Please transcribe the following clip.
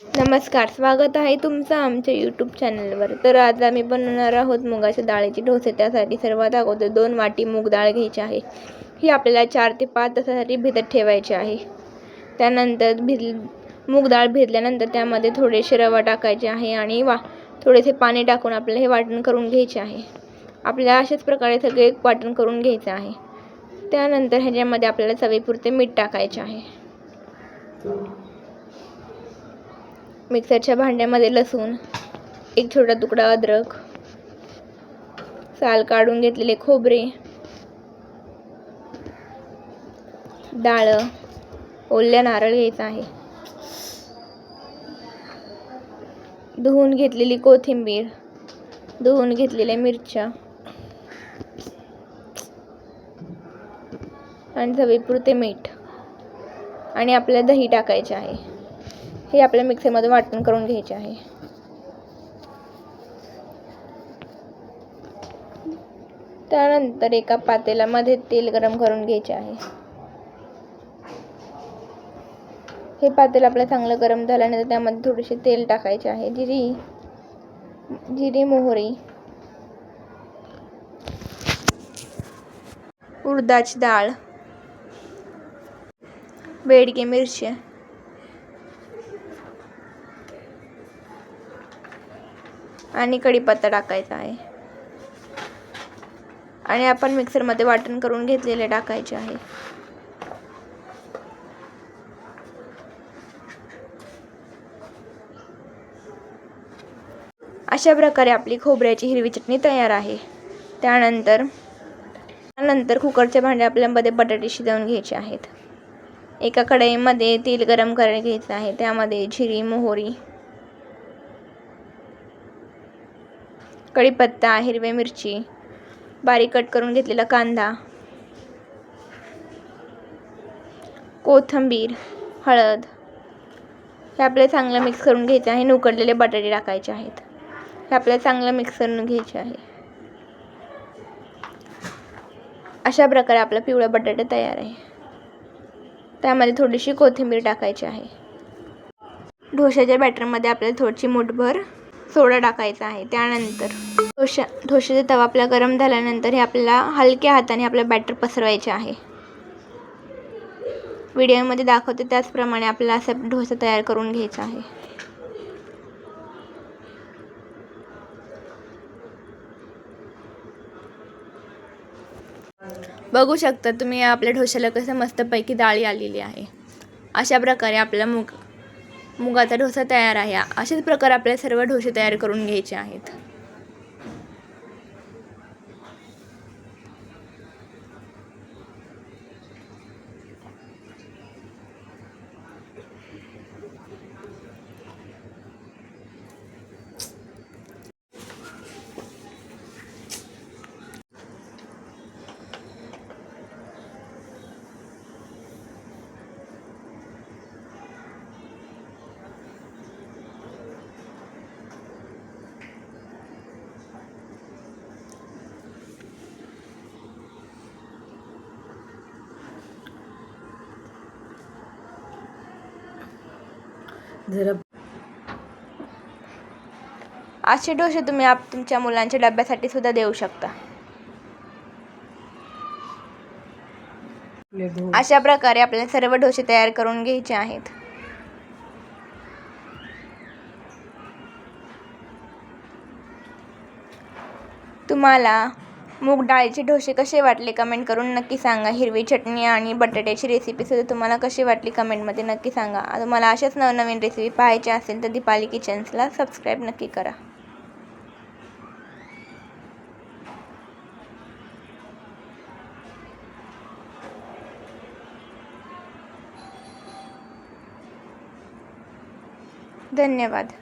नमस्कार, स्वागत आहे तुमचं आमच्या यूट्यूब चॅनलवर. तर आज आम्ही बनवणार आहोत मुगाच्या डाळीचे डोसे. त्यासाठी सर्वात अगोदर 2 वाटी मूग डाळ घ्यायची आहे. ही आपल्याला 4 ते 5 तासासाठी भिजत ठेवायची आहे. त्यानंतर मूग डाळ भिजल्यानंतर त्यामध्ये थोडेसे रवा टाकायचे आहे आणि थोडेसे पाणी टाकून आपल्याला हे वाटण करून घ्यायचे आहे. आपल्याला अशाच प्रकारे सगळे वाटण करून घ्यायचे आहे. त्यानंतर ह्याच्यामध्ये आपल्याला चवीपुरते मीठ टाकायचे आहे. मिक्सरच्या भांड्यामध्ये लसूण, एक छोटा तुकडा अद्रक, साल काढून घेतलेले खोबरे, डाळ, ओल्या नारळ घ्यायचा आहे, धुवून घेतलेली कोथिंबीर, धुवून घेतलेल्या मिरच्या आणि चवीपुरते मीठ आणि आपल्याला दही टाकायचे आहे. हे आपल्या मिक्सरमध्ये वाटण करून घ्यायचे आहे. त्यानंतर एका पातेल्यामध्ये तेल गरम करून घ्यायचे आहे. हे पातेल आपलं चांगलं गरम झाल्यानंतर त्यामध्ये थोडेसे तेल टाकायचे आहे. जिरी, मोहरी, उडदाची डाळ, बेडगी मिरची आणि कढीपत्ता टाकायचा आहे आणि आपण मिक्सरमध्ये वाटण करून घेतलेले टाकायचे आहे. अशा प्रकारे आपली खोबऱ्याची हिरवी चटणी तयार आहे. त्यानंतर कुकरच्या भांड्यामध्ये बटाटे शिजवून घ्यायचे आहेत. एका कढईमध्ये तेल गरम करायला घ्यायचं आहे. त्यामध्ये जिरी, मोहरी, कढीपत्ता, हिरवी मिरची, बारीक कट करून घेतलेला कांदा, कोथिंबीर, हळद हे आपल्याला चांगलं मिक्स करून घ्यायचं आहे. उकडलेले बटाटे टाकायचे आहेत. हे आपल्याला चांगलं मिक्स करून घ्यायचे आहे. अशा प्रकारे आपला पिवळा बटाटा तयार आहे. त्यामध्ये थोडीशी कोथिंबीर टाकायची आहे. डोशाच्या बॅटरमध्ये आपल्याला थोडीशी मूठभर सोडा टाकायचा आहे. त्यानंतर डोशाचा तवा आपला गरम झाल्यानंतर हे आपल्याला हलक्या हाताने आपलं बॅटर पसरवायचे आहे. व्हिडिओमध्ये दाखवते त्याचप्रमाणे आपल्याला असा डोसा तयार करून घ्यायचा आहे. बघू शकता तुम्ही आपल्या डोश्याला कसं मस्तपैकी डाळी आलेली आहे. अशा प्रकारे आपला मुगाचा डोसा तयार आहे. अशाच प्रकारे आपल्याला सर्व डोसे तयार करून घ्यायचे आहेत. असे डोसे तुम्ही तुमच्या मुलांच्या डब्यासाठी सुद्धा देऊ शकता. अशा प्रकारे आपल्याला सर्व डोसे तयार करून घ्यायचे आहेत. तुम्हाला मूग डाळीचे डोसे कसे वाटले कमेंट करून नक्की सांगा. हिरवी चटणी आणि बटाट्याची रेसिपी सुद्धा तुम्हाला कशी वाटली कमेंटमध्ये नक्की सांगा. तुम्हाला अशाच नवनवीन रेसिपी पाहायच्या असेल तर दीपाली किचन्सला सबस्क्राईब नक्की करा. धन्यवाद.